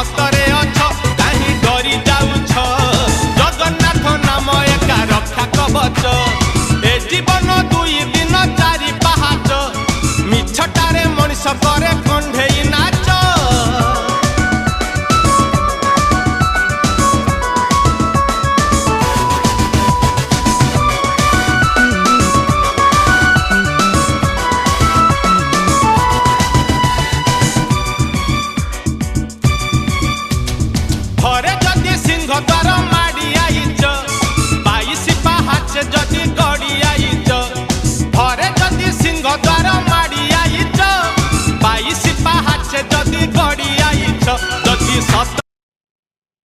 सतरे अछ काहे डरी जाउछ जगन्नाथ नाम एका रक्षा कवच ए जीवन दुई दिन चारि पहाच मिछटारे मनिष करे कंढेई नाच घरे जदि सिंह द्वार